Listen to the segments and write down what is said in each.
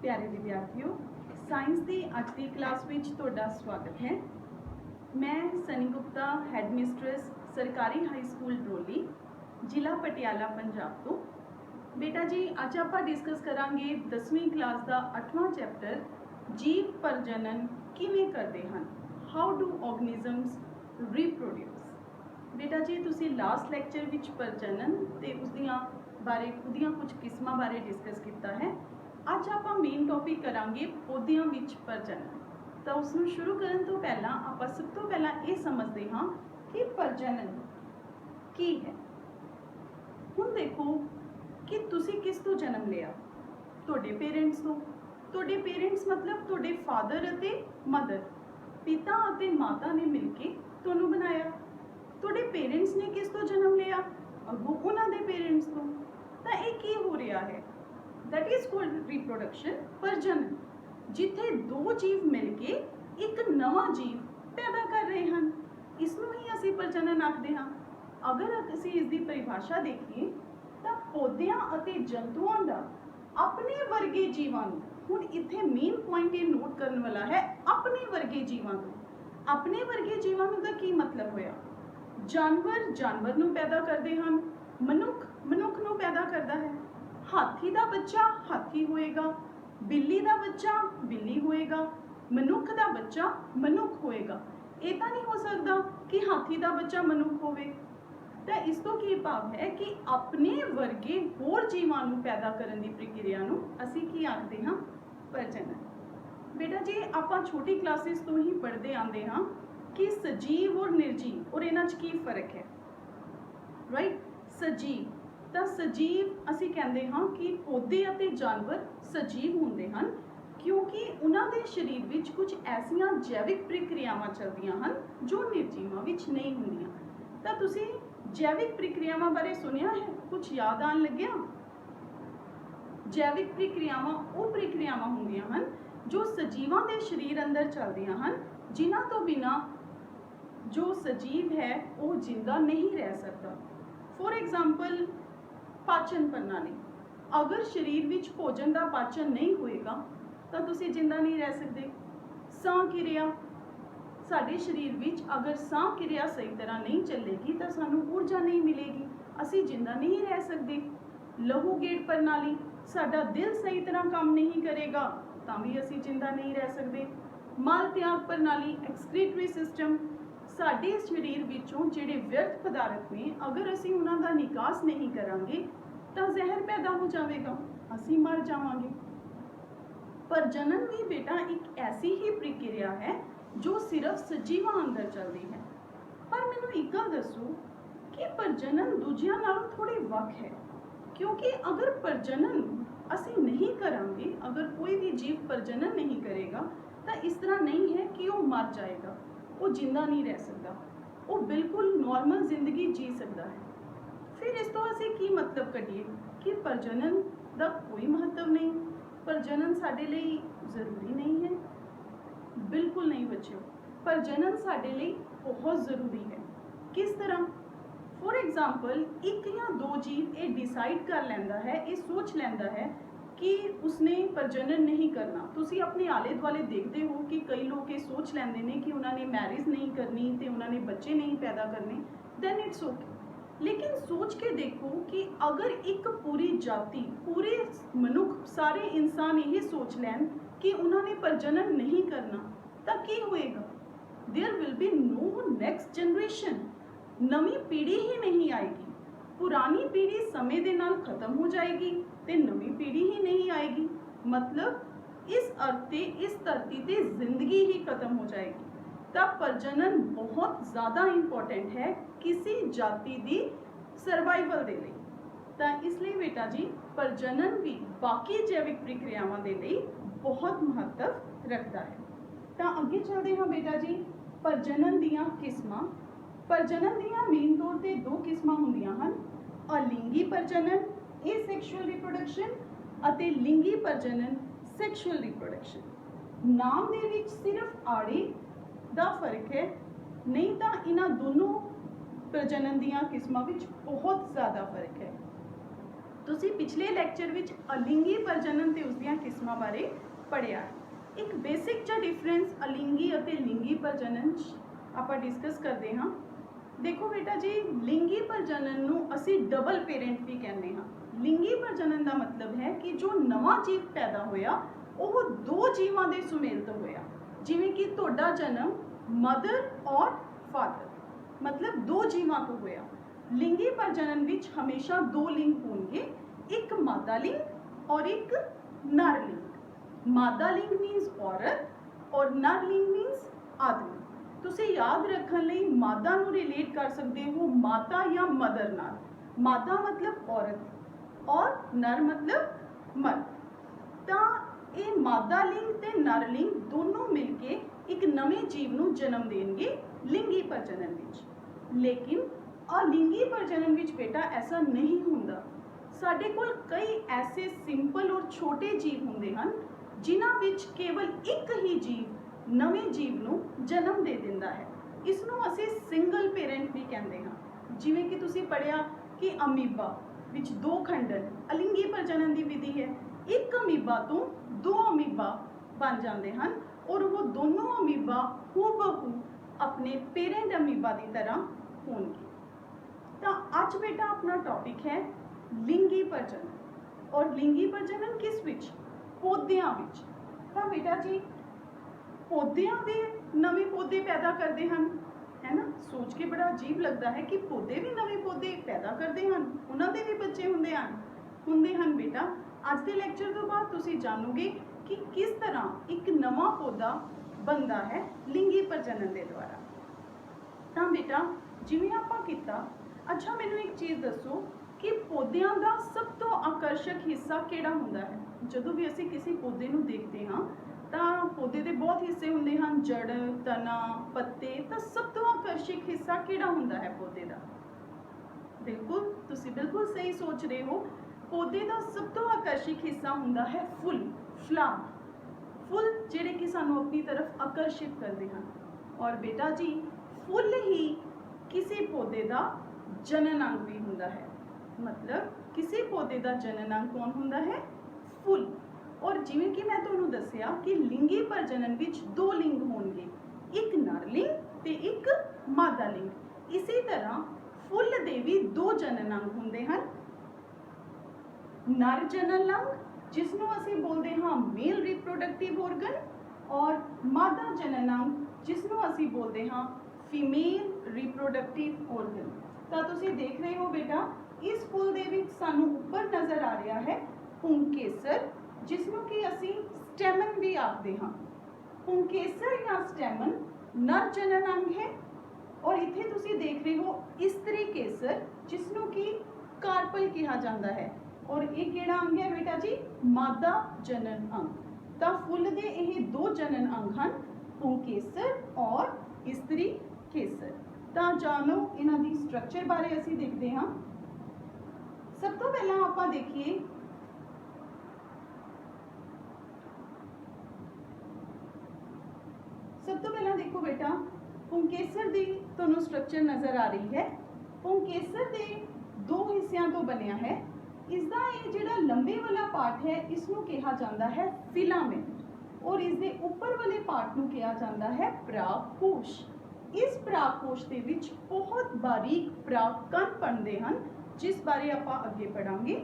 प्यारे विद्यार्थियों, साइंस की अज की क्लास में तुहाडा स्वागत है। मैं सनी गुप्ता, हैड मिस्ट्रेस सरकारी हाई स्कूल ड्रोली, जिला पटियाला, पंजाब तो। बेटा जी, अज आप डिस्कस करांगे 10वीं क्लास का 8वां चैप्टर जीव प्रजनन किवें करते हैं, हाउ डू ऑर्गेनिजम्स रीप्रोड्यूस। बेटा जी, तुसी लास्ट लैक्चर विच प्रजनन ते उसदियां बारे उदियां कुछ किस्मां बारे डिस्कस किया है। अज आप मेन टॉपिक करांगे पौदियां विच प्रजनन। तो उसनूं शुरू करन तो पहला आप सब तो पहला ये समझते हाँ कि प्रजनन की है। हुण देखो कि तुसी किस तो जन्म लिया, तुहाडे पेरेंट्स तो। तुहाडे पेरेंट्स मतलब तुहाडे फादर अते मदर, पिता अते माता ने मिलके तुहानूं बनाया। तुहाडे पेरेंट्स ने किस तो जन्म लिया, अगों उन्हां दे पेरेंट्स तो। तां इह की हो रहा है, दैट इज कॉल्ड रिप्रोडक्शन, प्रजनन, जिथे दो जीव मिलके एक नवा जीव पैदा कर रहे हैं। इसनूं ही असीं प्रजनन आखदे हां। अगर असीं इसकी परिभाषा देखिए तो पौधियां अते जंतुओं का अपने वर्गे जीवां नूं, हुण इत्थे मेन पॉइंट ये नोट करने वाला है, अपने वर्गे जीवां नूं। अपने वर्गे जीवां नूं दा की मतलब होया, जानवर जानवर नूं पैदा करते हैं, मनुख मनुख नूं पैदा करता है, हाथी का बच्चा हाथी होएगा, बिल्ली का बच्चा बिल्ली होएगा, मनुख का बच्चा मनुख होएगा। ये तो नहीं हो सकता कि हाथी का बच्चा मनुख होवे। तो इस तो की भाव है कि अपने वर्गे होर जीवां नूं पैदा करने की प्रक्रिया नूं असीं की आखदे हां, प्रजनन। बेटा जी, आपां छोटी क्लासिस तो ही पढ़ते आते हाँ कि सजीव और निर्जीव और इन्हां च की फर्क है, राइट। सजीव तो सजीव असीं कहते हाँ कि पौधे अते जानवर सजीव होंदे हन, क्योंकि उन्हां दे शरीर विच कुछ ऐसियां जैविक प्रक्रियावां चलदियां हन जो निर्जीवां विच नहीं हुंदियां। तां तुसीं जैविक प्रक्रियावां बारे सुनिया है, कुछ याद आन लग्या? जैविक प्रक्रियावां वो प्रक्रियावां हुंदियां हन जो सजीवां दे शरीर अंदर चलदियां हन, जिन्हां तो बिना जो सजीव है वो जिंदा नहीं रह सकता। फॉर एग्जाम्पल, पाचन प्रणाली, अगर शरीर विच भोजन का पाचन नहीं होएगा तो तुसीं जिंदा नहीं रह सकते। साह क्रिया, साडे शरीर विच अगर साह क्रिया सही तरह नहीं चलेगी तो सानू ऊर्जा नहीं मिलेगी, असीं जिंदा नहीं रह सकते। लहू गेट प्रणाली, साडा दिल सही तरह काम नहीं करेगा तो भी असीं जिंदा नहीं रह सकते। मल त्याग प्रणाली, एक्सक्रीटरी सिस्टम, साडे शरीर विचों जिहड़े व्यर्थ पदार्थ ने अगर असीं उन्हां दा निकास नहीं करांगे तो जहर पैदा हो जाएगा, असीं मर जावांगे। प्रजनन भी बेटा एक ऐसी ही प्रक्रिया है जो सिर्फ सजीवां अंदर चलती है। पर मैनूं एक गल दसो कि प्रजनन दूजियां नालों थोड़ी वख है, क्योंकि अगर प्रजनन असीं नहीं करांगे, अगर कोई भी जीव प्रजनन नहीं करेगा तो इस तरह नहीं है कि वो मर जाएगा, वो जिंदा नहीं रह सकता, वो बिल्कुल नॉर्मल जिंदगी जी सकता है। फिर इस तो असीं की मतलब कढ़िए कि प्रजनन का कोई महत्व नहीं, प्रजनन साडे लिए जरूरी नहीं है। बिल्कुल नहीं बच्चों, प्रजनन साडे लिए बहुत ज़रूरी है। किस तरह? फॉर एग्जाम्पल, एक या दो जीव ये डिसाइड कर लेंदा है, ये सोच लेंदा है कि उसने प्रजनन नहीं करना। तुसी अपने आले दुआले देखते हो कि कई लोग ये सोच लेंदे ने कि उन्होंने मैरिज नहीं करनी तो उन्होंने बच्चे नहीं पैदा करने, दैन इट्स ओके। लेकिन सोच के देखो कि अगर एक पूरी जाति, पूरे मनुख, सारे इंसान यही सोच लैन कि उन्होंने प्रजनन नहीं करना तो की होएगा? There will be no next generation, नवी पीढ़ी ही नहीं आएगी। पुरानी पीढ़ी समय के नाल खत्म हो जाएगी तो नवी पीढ़ी ही नहीं आएगी, मतलब इस अर्थ ते, इस धरती ते जिंदगी ही खत्म हो जाएगी। तब प्रजनन बहुत ज़्यादा इंपॉर्टेंट है किसी जाति की सर्वाइवल के लिए। तो इसलिए बेटा जी, प्रजनन भी बाकी जैविक प्रक्रियावां के लिए बहुत महत्व रखता है। तो अगे चलते हैं बेटा जी, प्रजनन दियां किस्मां। प्रजनन दियां मेन तौर पर दो किस्मां हुंदियां हन, अलिंगी प्रजनन एसेक्सुअल रिप्रोडक्शन अते लिंगी प्रजनन सैक्सुअल रिप्रोडक्शन। नाम दे विच सिर्फ आड़े दा फर्क है, नहीं तो इन्हां दोनों प्रजनन दियां किस्मां विच बहुत ज़्यादा फर्क है। ਤੁਸੀਂ ਪਿਛਲੇ ਲੈਕਚਰ ਵਿੱਚ ਅਲਿੰਗੀ ਪ੍ਰਜਨਨ ਤੇ ਉਸ ਦੀਆਂ ਕਿਸਮਾਂ ਬਾਰੇ ਪੜ੍ਹਿਆ। ਇੱਕ ਬੇਸਿਕ ਜਿਹਾ ਡਿਫਰੈਂਸ ਅਲਿੰਗੀ ਅਤੇ ਲਿੰਗੀ ਪ੍ਰਜਨਨ 'ਚ ਆਪਾਂ ਡਿਸਕਸ ਕਰਦੇ ਹਾਂ। ਦੇਖੋ ਬੇਟਾ ਜੀ, ਲਿੰਗੀ ਪ੍ਰਜਨਨ ਨੂੰ ਅਸੀਂ ਡਬਲ ਪੇਰੈਂਟ ਵੀ ਕਹਿੰਦੇ ਹਾਂ। ਲਿੰਗੀ ਪ੍ਰਜਨਨ ਦਾ ਮਤਲਬ ਹੈ ਕਿ ਜੋ ਨਵਾਂ ਜੀਵ ਪੈਦਾ ਹੋਇਆ ਉਹ ਦੋ ਜੀਵਾਂ ਦੇ ਸੁਮੇਲ ਤੋਂ ਹੋਇਆ। ਜਿਵੇਂ ਕਿ ਤੁਹਾਡਾ ਜਨਮ ਮਦਰ ਔਰ ਫਾਦਰ, ਮਤਲਬ ਦੋ ਜੀਵਾਂ ਤੋਂ ਹੋਇਆ। ਲਿੰਗੀ ਪ੍ਰਜਨਨ ਵਿੱਚ ਹਮੇਸ਼ਾ ਦੋ ਲਿੰਗ ਹੋਣਗੇ, ਇੱਕ ਮਾਦਾ ਲਿੰਗ ਔਰ ਇੱਕ ਨਰ ਲਿੰਗ। ਮਾਦਾ ਲਿੰਗ ਮੀਨਸ ਔਰਤ ਔਰ ਨਰ ਲਿੰਗ ਮੀਨਸ ਆਦਮੀ। ਤੁਸੀਂ ਯਾਦ ਰੱਖਣ ਲਈ ਮਾਦਾ ਨੂੰ ਰਿਲੇਟ ਕਰ ਸਕਦੇ ਹੋ ਮਾਤਾ ਜਾਂ ਮਦਰ ਨਾਲ। ਮਾਦਾ ਮਤਲਬ ਔਰਤ ਔਰ ਨਰ ਮਤਲਬ ਮਰਦ। ਤਾਂ ਇਹ ਮਾਦਾ ਲਿੰਗ ਤੇ ਨਰ ਲਿੰਗ ਦੋਨੋਂ ਮਿਲ ਕੇ ਇੱਕ ਨਵੇਂ ਜੀਵ ਨੂੰ ਜਨਮ ਦੇਣਗੇ ਲਿੰਗੀ ਪ੍ਰਜਨਨ ਵਿੱਚ। ਲੇਕਿਨ ਅਲਿੰਗੀ ਪ੍ਰਜਨਨ ਵਿੱਚ ਬੇਟਾ ਐਸਾ ਨਹੀਂ ਹੁੰਦਾ। ਸਾਡੇ ਕੋਲ ਕਈ ਐਸੇ ਸਿੰਪਲ ਔਰ ਛੋਟੇ ਜੀਵ ਹੁੰਦੇ ਹਨ ਜਿਨ੍ਹਾਂ ਵਿੱਚ ਕੇਵਲ ਇੱਕ ਹੀ ਜੀਵ ਨਵੇਂ ਜੀਵ ਨੂੰ ਜਨਮ ਦੇ ਦਿੰਦਾ ਹੈ। ਇਸ ਨੂੰ ਅਸੀਂ ਸਿੰਗਲ ਪੇਰੈਂਟ ਵੀ ਕਹਿੰਦੇ ਹਾਂ। ਜਿਵੇਂ ਕਿ ਤੁਸੀਂ ਪੜ੍ਹਿਆ ਕਿ ਅਮੀਬਾ ਵਿੱਚ ਦੋ ਖੰਡਨ ਅਲਿੰਗੀ ਪ੍ਰਜਨਨ ਦੀ ਵਿਧੀ ਹੈ। ਇੱਕ ਅਮੀਬਾ ਤੋਂ ਦੋ ਅਮੀਬਾ ਬਣ ਜਾਂਦੇ ਹਨ ਔਰ ਉਹ ਦੋਨੋਂ ਅਮੀਬਾ ਹੂਬਹੂ ਆਪਣੇ ਪੇਰੈਂਟ ਅਮੀਬਾ ਦੀ ਤਰ੍ਹਾਂ ਹੋਣਗੇ। ਤਾਂ ਅੱਜ ਬੇਟਾ ਆਪਣਾ ਟੌਪਿਕ ਹੈ ਲਿੰਗੀ ਪ੍ਰਜਨਨ। ਔਰ ਲਿੰਗੀ ਪ੍ਰਜਨਨ ਕਿਸ ਵਿੱਚ? ਪੌਦਿਆਂ ਵਿੱਚ। ਤਾਂ ਬੇਟਾ ਜੀ, ਪੌਦਿਆਂ ਦੇ ਨਵੇਂ ਪੌਦੇ ਪੈਦਾ ਕਰਦੇ ਹਨ, ਹੈ ਨਾ। ਸੋਚ ਕੇ ਬੜਾ ਅਜੀਬ ਲੱਗਦਾ ਹੈ ਕਿ ਪੌਦੇ ਵੀ ਨਵੇਂ ਪੌਦੇ ਪੈਦਾ ਕਰਦੇ ਹਨ, ਉਹਨਾਂ ਦੇ ਵੀ ਬੱਚੇ ਹੁੰਦੇ ਹਨ ਬੇਟਾ। ਅੱਜ ਦੇ ਲੈਕਚਰ ਤੋਂ ਬਾਅਦ ਤੁਸੀਂ ਜਾਣੋਗੇ ਕਿ ਕਿਸ ਤਰ੍ਹਾਂ ਇੱਕ ਨਵਾਂ ਪੌਦਾ ਬਣਦਾ ਹੈ ਲਿੰਗੀ ਪ੍ਰਜਨਨ ਦੇ ਦੁਆਰਾ। ਤਾਂ ਬੇਟਾ ਜਿਵੇਂ ਆਪਾਂ ਕੀਤਾ, ਅੱਛਾ ਮੈਨੂੰ ਇੱਕ ਚੀਜ਼ ਦੱਸੋ ਕਿ ਪੌਦਿਆਂ ਦਾ ਸਭ ਤੋਂ ਆਕਰਸ਼ਕ ਹਿੱਸਾ ਕਿਹੜਾ ਹੁੰਦਾ ਹੈ? ਜਦੋਂ ਵੀ ਅਸੀਂ ਕਿਸੇ ਪੌਦੇ ਨੂੰ ਦੇਖਦੇ ਹਾਂ ਤਾਂ ਪੌਦੇ ਦੇ ਬਹੁਤ ਹਿੱਸੇ ਹੁੰਦੇ ਹਨ, ਜੜ, ਤਨਾ, ਪੱਤੇ। ਤਾਂ ਸਭ ਤੋਂ ਆਕਰਸ਼ਕ ਹਿੱਸਾ ਕਿਹੜਾ ਹੁੰਦਾ ਹੈ ਪੌਦੇ ਦਾ? ਬਿਲਕੁਲ, ਤੁਸੀਂ ਬਿਲਕੁਲ ਸਹੀ ਸੋਚ ਰਹੇ ਹੋ। ਪੌਦੇ ਦਾ ਸਭ ਤੋਂ ਆਕਰਸ਼ਕ ਹਿੱਸਾ ਹੁੰਦਾ ਹੈ ਫੁੱਲ, ਫਲਾਵਰ। ਫੁੱਲ ਜਿਹੜੇ ਕਿ ਸਾਨੂੰ ਆਪਣੀ ਤਰਫ ਆਕਰਸ਼ਿਤ ਕਰਦੇ ਹਨ। ਔਰ ਬੇਟਾ ਜੀ, ਫੁੱਲ ਹੀ ਕਿਸੇ ਪੌਦੇ ਦਾ ਜਨਨ ਅੰਗ ਵੀ ਹੁੰਦਾ ਹੈ। ਮਤਲਬ ਕਿਸੇ ਪੌਦੇ ਦਾ ਜਨਨ ਅੰਗ ਕੌਣ ਹੁੰਦਾ ਹੈ? ਫੁੱਲ। ਔਰ ਜਿਵੇਂ ਕਿ ਮੈਂ ਤੁਹਾਨੂੰ ਦੱਸਿਆ ਕਿ ਲਿੰਗੀ ਪ੍ਰਜਨਨ ਵਿੱਚ ਦੋ ਲਿੰਗ ਹੋਣਗੇ, ਇੱਕ ਨਰ ਲਿੰਗ ਤੇ ਇੱਕ ਮਾਦਾ ਲਿੰਗ। ਇਸੇ ਤਰ੍ਹਾਂ ਫੁੱਲ ਦੇ ਵੀ ਦੋ ਜਨਨ ਅੰਗ ਹੁੰਦੇ ਹਨ। ਨਰ ਜਨਨ ਅੰਗ ਜਿਸ ਨੂੰ ਅਸੀਂ ਬੋਲਦੇ ਹਾਂ ਮੇਲ ਰਿਪਰੋਡਕਟਿਵ ਆਰਗਨ, ਔਰ ਮਾਦਾ ਜਨਨ ਅੰਗ ਜਿਸ ਨੂੰ ਅਸੀਂ ਬੋਲਦੇ ਹਾਂ ਫੀਮੇਲ ਰਿਪਰੋਡਕਟਿਵ ਆਰਗਨ। ਤਾਂ ਤੁਸੀਂ ਦੇਖ ਰਹੇ ਹੋ ਬੇਟਾ, ਇਸ ਫੁੱਲ ਦੇ ਵਿੱਚ ਸਾਨੂੰ ਉੱਪਰ ਨਜ਼ਰ ਆ ਰਿਹਾ ਹੈ ਪੁੰਕੇਸਰ, ਜਿਸ ਨੂੰ ਕਿ ਅਸੀਂ ਸਟੈਮਨ ਵੀ ਆਖਦੇ ਹਾਂ। ਪੁੰਕੇਸਰ ਜਾਂ ਸਟੈਮਨ ਨਰ ਜਨਨ ਅੰਗ ਹੈ। ਔਰ ਇੱਥੇ ਤੁਸੀਂ ਦੇਖ ਰਹੇ ਹੋ ਇਸਤਰੀ ਕੇਸਰ, ਜਿਸ ਨੂੰ ਕਿ ਕਾਰਪਲ ਕਿਹਾ ਜਾਂਦਾ ਹੈ। ਔਰ ਇਹ ਕਿਹੜਾ ਅੰਗ ਹੈ ਬੇਟਾ ਜੀ? ਮਾਦਾ ਜਨਨ ਅੰਗ। ਤਾਂ ਫੁੱਲ ਦੇ ਇਹ ਦੋ ਜਨਨ ਅੰਗ ਹਨ, ਪੁੰਕੇਸਰ ਔਰ ਇਸਤਰੀ ਕੇਸਰ। ਤਾਂ ਜਾਣੋ ਇਹਨਾਂ ਦੀ ਸਟਰਕਚਰ ਬਾਰੇ ਅਸੀਂ ਦੇਖਦੇ ਹਾਂ। ਸਭ ਤੋਂ ਪਹਿਲਾਂ ਆਪਾਂ ਦੇਖੀਏ ਦੇਖੋ ਬੇਟਾ, ਪੁੰਕੇਸਰ ਦੀ ਤੁਹਾਨੂੰ ਸਟਰਕਚਰ ਨਜ਼ਰ ਆ ਰਹੀ ਹੈ। ਪੁੰਕੇਸਰ ਦੇ ਦੋ ਹਿੱਸਿਆਂ ਤੋਂ ਬਣਿਆ ਹੈ। ਇਸ ਦਾ ਇਹ ਜਿਹੜਾ ਲੰਬੇ ਵਾਲਾ ਪਾਰਟ ਹੈ, ਇਸ ਨੂੰ ਕਿਹਾ ਜਾਂਦਾ ਹੈ ਫਿਲਾਮੈਂਟ, ਔਰ ਇਸ ਦੇ ਉੱਪਰ ਵਾਲੇ ਪਾਰਟ ਨੂੰ ਕਿਹਾ ਜਾਂਦਾ ਹੈ ਪਰਾਗਕੋਸ਼। ਇਸ ਪਰਾਗਕੋਸ਼ ਦੇ ਵਿੱਚ ਬਹੁਤ ਬਾਰੀਕ ਪਰਾਗਕਣ ਬਣਦੇ ਹਨ, ਜਿਸ ਬਾਰੇ ਆਪਾਂ ਅੱਗੇ ਪੜਾਂਗੇ।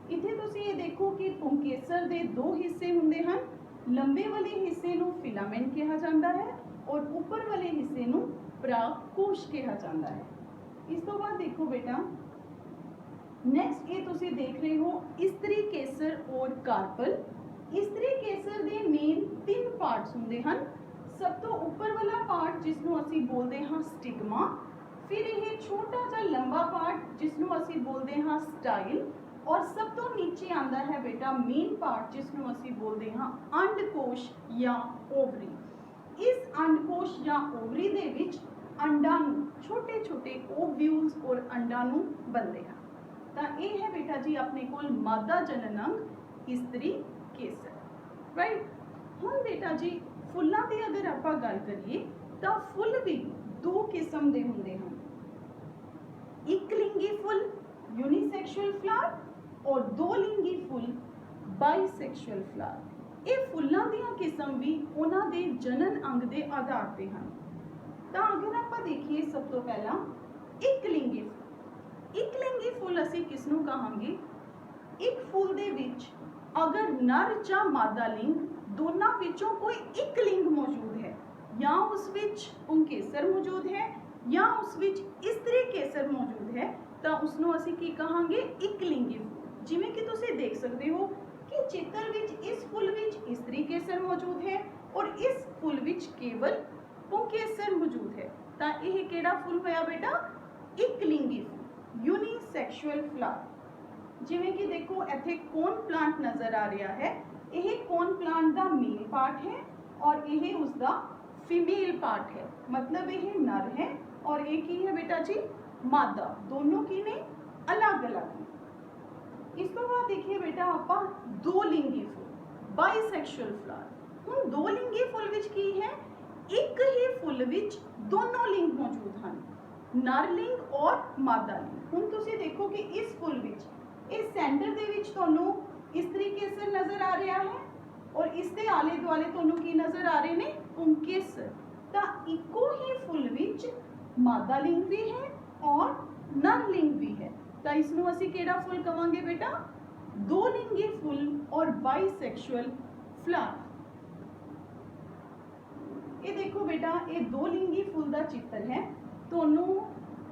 ਇੱਥੇ ਤੁਸੀਂ ਇਹ ਦੇਖੋ ਕਿ ਪੁੰਕੇਸਰ ਦੇ ਦੋ ਹਿੱਸੇ ਹੁੰਦੇ ਹਨ। ਲੰਬੇ ਵਾਲੇ ਹਿੱਸੇ ਨੂੰ ਫਿਲਾਮੈਂਟ ਕਿਹਾ ਜਾਂਦਾ ਹੈ ਔਰ ਉੱਪਰ ਵਾਲੇ ਹਿੱਸੇ ਨੂੰ ਪਰਾਗਕੋਸ਼ ਕਿਹਾ ਜਾਂਦਾ ਹੈ। ਇਸ ਤੋਂ ਬਾਅਦ ਦੇਖੋ ਬੇਟਾ, ਨੈਕਸਟ ਇਹ ਤੁਸੀਂ ਦੇਖ ਰਹੇ ਹੋ ਇਸਤਰੀ ਕੇਸਰ ਔਰ ਕਾਰਪਲ। ਇਸਤਰੀ ਕੇਸਰ ਦੇ ਮੇਨ ਤਿੰਨ ਪਾਰਟਸ ਹੁੰਦੇ ਹਨ। ਸਭ ਤੋਂ ਉੱਪਰ ਵਾਲਾ ਪਾਰਟ ਜਿਸ ਨੂੰ ਅਸੀਂ ਬੋਲਦੇ ਹਾਂ ਸਟਿਗਮਾ, ਫਿਰ ਇਹ ਛੋਟਾ ਜਿਹਾ ਲੰਬਾ ਪਾਰਟ ਜਿਸ ਨੂੰ ਅਸੀਂ ਬੋਲਦੇ ਹਾਂ ਸਟਾਈਲ, ਔਰ ਸਭ ਤੋਂ ਨੀਚੇ ਆਂਦਾ ਹੈ ਬੇਟਾ ਮੇਨ ਪਾਰਟ ਜਿਸ ਨੂੰ ਅਸੀਂ ਬੋਲਦੇ ਹਾਂ ਅੰਡਕੋਸ਼ ਜਾਂ ਓਵਰੀ। ਇਸ ਅੰਡਕੋਸ਼ ਜਾਂ ਓਵਰੀ ਦੇ ਵਿੱਚ ਅੰਡਾਂ ਨੂੰ ਛੋਟੇ ਛੋਟੇ ਓਵਿਊਲਸ ਔਰ ਅੰਡਾਂ ਨੂੰ ਬਣਦੇ ਹਨ। ਤਾਂ ਇਹ ਹੈ ਬੇਟਾ ਜੀ ਆਪਣੇ ਕੋਲ ਮਾਦਾ ਜਨਨ ਅੰਗ ਇਸਤਰੀ ਕੇਸਰ, ਰਾਈਟ। ਹੁਣ ਬੇਟਾ ਜੀ ਫੁੱਲਾਂ ਦੀ ਅਗਰ ਆਪਾਂ ਗੱਲ ਕਰੀਏ ਤਾਂ ਫੁੱਲ ਵੀ ਦੋ ਕਿਸਮ ਦੇ ਹੁੰਦੇ ਹਨ। ਇੱਕ ਲਿੰਗੀ ਫੁੱਲ ਯੂਨੀਸੈਕਸ਼ੂਅਲ ਫਲਾਵਰ और दो लिंगी फुल बाइसैक्सुअल फ्लावर। ਇਹ ਫੁੱਲਾਂ ਦੀਆਂ ਕਿਸਮ ਵੀ ਉਹਨਾਂ ਦੇ ਜਨਨ ਅੰਗ ਦੇ ਆਧਾਰ ਤੇ ਹਨ। ਤਾਂ ਅਗਰ ਆਪਾਂ ਦੇਖੀਏ ਸਭ ਤੋਂ ਪਹਿਲਾਂ ਇੱਕ ਲਿੰਗੀ ਫੁੱਲ। ਇੱਕ ਲਿੰਗੀ ਫੁੱਲ ਅਸੀਂ ਕਿਸ ਨੂੰ ਕਹਾਂਗੇ? ਇੱਕ ਫੁੱਲ ਦੇ ਵਿੱਚ ਅਗਰ ਨਰ ਜਾਂ ਮਾਦਾ ਲਿੰਗ ਦੋਨਾਂ ਵਿੱਚੋਂ ਕੋਈ ਇੱਕ ਲਿੰਗ ਮੌਜੂਦ ਹੈ, ਜਾਂ ਉਸ ਵਿੱਚ ਪੁੰਕੇਸਰ ਮੌਜੂਦ ਹੈ ਜਾਂ ਉਸ ਵਿੱਚ ਇਸਤਰੀ ਕੇਸਰ ਮੌਜੂਦ ਹੈ, ਤਾਂ ਉਸ ਨੂੰ ਅਸੀਂ ਕੀ ਕਹਾਂਗੇ? ਇੱਕ ਲਿੰਗੀ ਫੁੱਲ। ਜਿਵੇਂ ਕਿ ਤੁਸੀਂ ਦੇਖ ਸਕਦੇ ਹੋ कि चित्र विच इस फुल विच इस्त्री केसर मौजूद है और इस फुल विच केवल पुंकेसर मौजूद है। तो यह केड़ा फुल होया बेटा? एक लिंगी फुल, यूनिसैक्सुअल फ्लावर। जिवें कि देखो इत्थे कोन प्लांट नज़र आ रहा है, यह कोन प्लांट का मेल पार्ट है और यह उसका फीमेल पार्ट है, मतलब यह नर है और ये की है बेटा जी? मादा। दोनों की ने अलग अलग है। इस तो बाद देखिए बेटा आप दो लिंगी फुल बाइसैक्सुअल फ्लावर। हुण दो लिंगी फुल विच की है? एक ही फुल विच दोनों लिंग मौजूद हैं, नर लिंग और मादा लिंग। हुण तुसीं देखो कि इस फुल विच इस सेंटर दे विच तुहानूं इस्त्री केसर नज़र आ रहा है और इसके आले दुआले तुहानूं की नज़र आ रहे ने? पुंकेसर। तां इक्को ही फुल विच मादा लिंग भी है और नर लिंग भी है। तो इसनों असी केड़ा फुल कवांगे बेटा? दो लिंगी फुल और बाइसैक्सुअल फ्लावर। ये देखो बेटा, ये दो लिंगी फुल का चित्र है। तुहानूं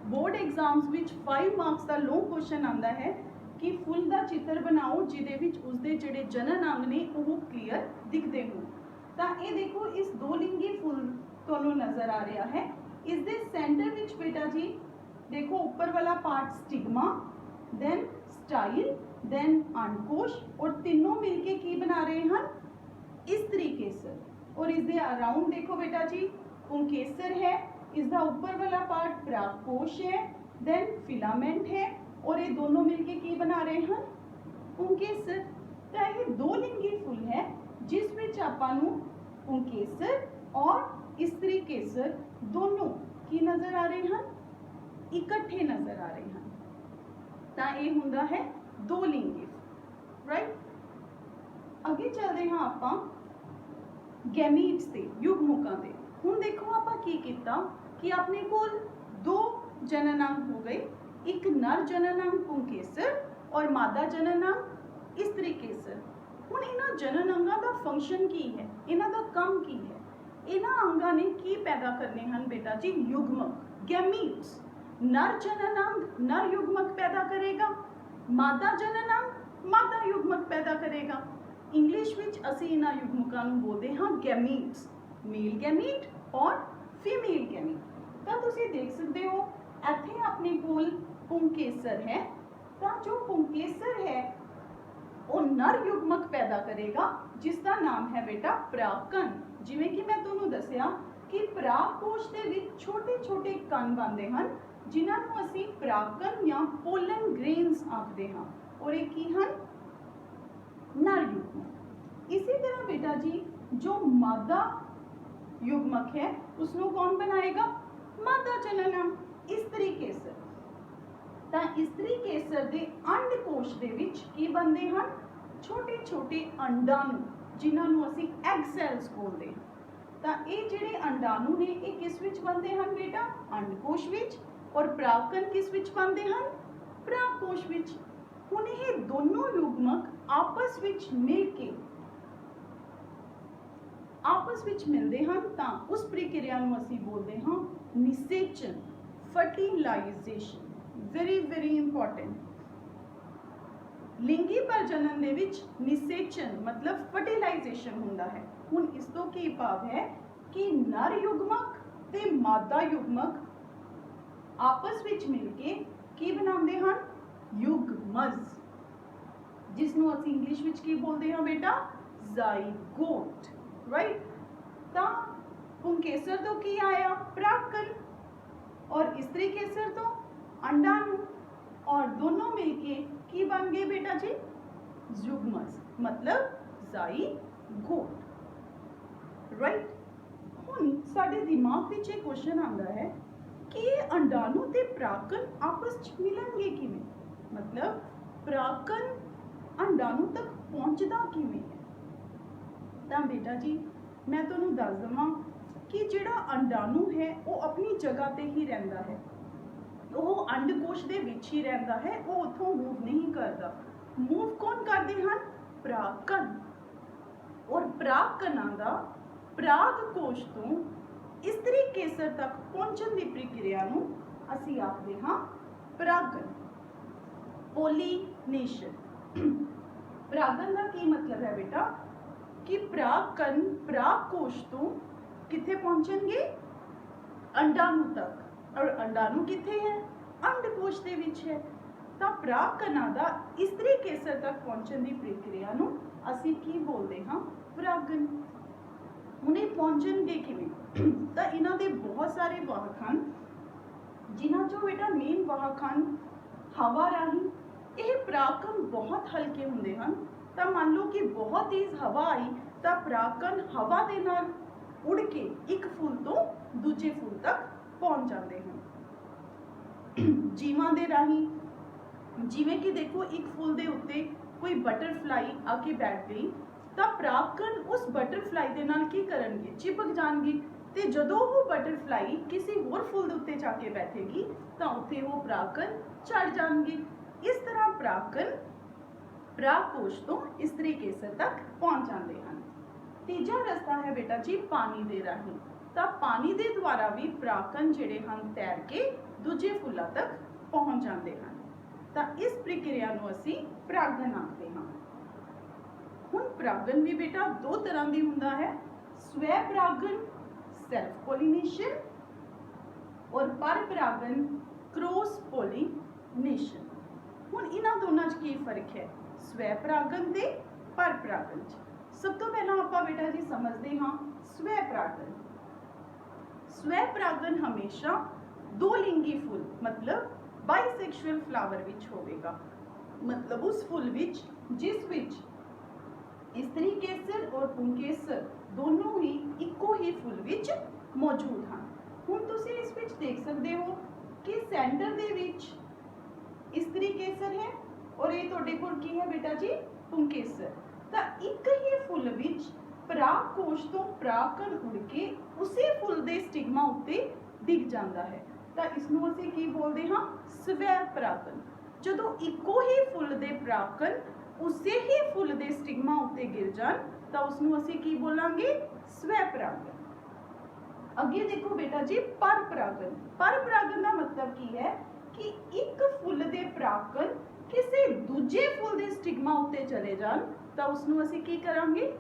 बोर्ड एग्जाम्स विच 5 मार्क्स का लॉन्ग क्वेश्चन आता है कि फुल का चित्र बनाओ जिहदे विच उसदे जिहड़े जनन अंग ने वो क्लीयर दिखते हो। तो ये देखो, इस दो लिंगी फुल तुहानूं नज़र आ रहा है। इस दे सेंटर विच बेटा जी देखो, ऊपर वाला part stigma, then style, then अंडकोश और तीनों मिलके की बना रहे हैं? इस्त्री केसर। और इसके अराउंड देखो बेटा जी पुंकेसर है, इसका ऊपर वाला पार्ट परागकोश है, देन फिलामेंट है और ये दोनों मिलके की बना रहे हैं? पुंकेसर। तो ये दो लिंगी फुल है जिस विच आपां नूं पुंकेसर और इस्त्री केसर दोनों की नज़र आ रहे हैं? इकट्ठे नज़र आ रहे हैं। तो ये हुंदा है दो लिंगी फुल, राइट। अगे चलते हैं आपां गैमीट्स से, युग्मकों से। हुण देखो आपां की कीता कि अपने कोल दो जनन अंग हो गए, एक नर जनन अंग पुंकेसर और मादा जनन अंग इस्त्री केसर। हुण इन्हां जनन अंगां दा फंक्शन की है, इन्हां दा काम की है? इन्हां अंगां ने की पैदा करने हैं बेटा जी? युग्मक, गैमीट्स। नर जनन अंग नर युग्मक पैदा करेगा, मादा जनन अंग मादा युग्मक पैदा करेगा। इंग्लिश विच असीं इन्हां युग्मकां नूं बोलदे हां गैमीट्स, मेल गैमीट और फीमेल गैमीट। तो तुसीं देख सकते हो इत्थे अपने कोल पुंकेसर है, तो जो पुंकेसर है वो नर युग्मक पैदा करेगा जिसका नाम है बेटा परागकण। जिवें कि मैं तुहानूं दस्सिया कि परागकोश दे विच छोटे छोटे कण बनते हैं जिन्हां नूं असीं परागकण या पोलन ग्रेन्स आखदे हां और ये की हन? नर युग्मक। इसी तरह बेटा जी जो मादा युग्मक है उसनों कौन बनाएगा? मादा जनन अंग, इस्त्री केसर। तो इस्त्री केसर दे अंडकोश दे विच की बनते हैं? छोटे छोटे अंडाणु जिन्हां नूं असीं एग सैल्स बोलते हैं। तो ये जिहड़े अंडाणु ने ये किस विच बनते हैं बेटा? अंडकोश विच। और परागकण किस विच बनते हैं? परागकोश विच। हुण ये दोनों युग्मक आपस विच मिलते हैं तो उस प्रक्रिया नूं असीं बोलते हैं निषेचन, फर्टिलाइजेशन। Very very important. लिंगी प्रजनन दे विच निषेचन मतलब फर्टिलाइजेशन हुंदा है। हुण इस तो की भाव है कि नर युग्मक ते मादा युग्मक आपस विच मिलके की बनाते हैं? युग्मज, जिसनों असीं इंग्लिश विच की बोलते हैं बेटा? Zygote, right. तो पुंकेसर तो की आया? परागकण। और स्त्री केसर तो अंडाणु और दोनों मिलके की बन गए बेटा जी? युग्मज मतलब जाइगोट, राइट। हुण साडे दिमाग विच एक क्वेश्चन आंदा है कि अंडाणु ते परागकण आपस च मिलणगे किवें? मतलब परागकण अंडाणु तक पहुंचदा किवें है। ਤਾਂ बेटा जी मैं तुहानूं दस देवां कि जिहड़ा अंडाणु है वो अपनी जगह ते ही रहिंदा है, ਉਹ अंडकोश ਦੇ ਵਿੱਚ ਹੀ ਰਹਿੰਦਾ ਹੈ, ਉਹ ਉੱਥੋਂ मूव नहीं करता। मूव कौन करते हैं? परागकण। और परागकणां दा पराग कोश तो इस्त्री केसर तक पहुंचण की प्रक्रिया नूं असीं आखदे हां परागण। पोलीनेशन। परागण का की मतलब है बेटा कि परागकण पराग कोश तो कित्थे पहुंचणगे? अंडाणु तक। और अंडाणु कित्थे है? अंडकोश दे विच है। ਤਾਂ ਪਰਾਗਕਣਾਂ ਦਾ ਇਸਤਰੀ ਕੇਸਰ ਤੱਕ ਪਹੁੰਚਣ ਦੀ ਪ੍ਰਕਿਰਿਆ ਨੂੰ ਅਸੀਂ ਕੀ ਬੋਲਦੇ ਹਾਂ? ਪਰਾਗਣ। ਹੁਣ ਇਹ ਪਹੁੰਚਣਗੇ ਕਿਵੇਂ? ਤਾਂ ਇਹਨਾਂ ਦੇ ਬਹੁਤ ਸਾਰੇ ਵਾਹਕ ਹਨ, ਜਿਨ੍ਹਾਂ ਚੋਂ ਬੇਟਾ ਮੇਨ ਵਾਹਕ ਹਨ ਹਵਾ ਰਾਹੀਂ। ਇਹ ਪਰਾਗਕਣ ਬਹੁਤ ਹਲਕੇ ਹੁੰਦੇ ਹਨ, ਤਾਂ ਮੰਨ ਲਓ ਕਿ ਬਹੁਤ ਤੇਜ਼ ਹਵਾ ਆਈ ਤਾਂ ਪਰਾਗਕਣ ਹਵਾ ਦੇ ਨਾਲ ਉੜ ਕੇ ਇੱਕ ਫੁੱਲ ਤੋਂ ਦੂਜੇ ਫੁੱਲ ਤੱਕ ਪਹੁੰਚ ਜਾਂਦੇ ਹਨ। ਜੀਵਾਂ ਦੇ ਰਾਹੀਂ, ਜਿਵੇਂ ਕਿ ਦੇਖੋ ਇੱਕ ਫੁੱਲ ਦੇ ਉੱਤੇ ਕੋਈ ਬਟਰਫਲਾਈ ਆ ਕੇ ਬੈਠ ਗਈ ਤਾਂ ਪਰਾਗਕਣ ਉਸ ਬਟਰਫਲਾਈ ਦੇ ਨਾਲ ਕੀ ਕਰਨਗੇ? ਚਿਪਕ ਜਾਣਗੇ, ਤੇ ਜਦੋਂ ਉਹ ਬਟਰਫਲਾਈ ਕਿਸੇ ਹੋਰ ਫੁੱਲ ਦੇ ਉੱਤੇ ਜਾ ਕੇ ਬੈਠੇਗੀ ਤਾਂ ਉੱਥੇ ਉਹ ਪਰਾਗਕਣ ਝੜ ਜਾਣਗੇ। ਇਸ ਤਰ੍ਹਾਂ ਪਰਾਗਕਣ ਪਰਾਗਕੋਸ਼ ਤੋਂ ਇਸਤਰੀ ਕੇਸਰ ਤੱਕ ਪਹੁੰਚ ਜਾਂਦੇ ਹਨ। ਤੀਜਾ ਰਸਤਾ ਹੈ ਬੇਟਾ ਜੀ ਪਾਣੀ ਦੇ ਰਾਹੀਂ। ਤਾਂ ਪਾਣੀ ਦੇ ਦੁਆਰਾ ਵੀ ਪਰਾਗਕਣ ਜਿਹੜੇ ਹਨ ਤੈਰ ਕੇ ਦੂਜੇ ਫੁੱਲਾਂ ਤੱਕ ਪਹੁੰਚ ਜਾਂਦੇ ਹਨ। ਤਾਂ ਇਸ ਪ੍ਰਕਿਰਿਆ ਨੂੰ ਅਸੀਂ ਪਰਾਗਣ ਆਖਦੇ ਹਾਂ। ਹੁਣ ਪਰਾਗਣ ਵੀ ਬੇਟਾ ਦੋ ਤਰ੍ਹਾਂ ਦੀ ਹੁੰਦਾ ਹੈ, ਸਵੈ ਪਰਾਗਣ ਸੈਲਫ ਪੋਲੀਨੇਸ਼ਨ ਔਰ ਪਰ ਪਰਾਗਣ ਕ੍ਰੋਸ ਪੋਲੀਨੇਸ਼ਨ। ਹੁਣ ਇਹਨਾਂ ਦੋਨਾਂ 'ਚ ਕੀ ਫਰਕ ਹੈ? ਸਵੈ ਪਰਾਗਣ ਤੇ ਪਰ ਪਰਾਗਣ 'ਚ। ਸਭ ਤੋਂ ਪਹਿਲਾਂ ਆਪਾਂ ਬੇਟਾ ਜੀ ਸਮਝਦੇ ਹਾਂ ਸਵੈ ਪਰਾਗਣ। ਸਵੈ ਪਰਾਗਣ ਹਮੇਸ਼ਾ ਦੋ ਲਿੰਗੀ ਫੁੱਲ मतलब बाइसेक्सुअल फ्लावर विच होवेगा। मतलब उस फुल विच जिस विच इस्त्री केसर और पुंकेसर दोनों ही इक्को ही फुल विच मौजूद हैं। हुण तुसीं इस विच देख सकते हो कि सेंटर दे विच इस्त्री केसर है और ये तुहाडे कोल की है बेटा जी? पुंकेसर। तां एक ही फुल विच परागकोश तो परागकण उड़ के उसी फुल दे स्टिग्मा उत्ते डिग जांदा है। ਤਾਂ ਇਸ ਨੂੰ ਅਸੀਂ ਕੀ ਬੋਲਦੇ ਹਾਂ? ਸਵੈ ਪਰਾਗਣ। ਜਦੋਂ ਇੱਕੋ ਹੀ ਫੁੱਲ ਦੇ ਪਰਾਗਕਣ ਉਸੇ ਹੀ ਫੁੱਲ ਦੇ ਸਟਿਗਮਾ ਉੱਤੇ ਗਿਰ ਜਾਣ ਤਾਂ ਉਸ ਨੂੰ ਅਸੀਂ ਕੀ ਬੋਲਾਂਗੇ? ਸਵੈ ਪਰਾਗਣ। ਅੱਗੇ ਦੇਖੋ ਬੇਟਾ ਜੀ ਪਰ ਪਰਾਗਣ। ਪਰ ਪਰਾਗਣ ਦਾ ਮਤਲਬ ਕੀ ਹੈ ਕਿ ਇੱਕ ਫੁੱਲ ਦੇ ਪਰਾਗਕਣ ਕਿਸੇ ਦੂਜੇ ਫੁੱਲ ਦੇ ਸਟਿਗਮਾ ਉੱਤੇ ਚਲੇ ਜਾਣ ਤਾਂ ਉਸ ਨੂੰ ਅਸੀਂ ਕੀ ਕਰਾਂਗੇ?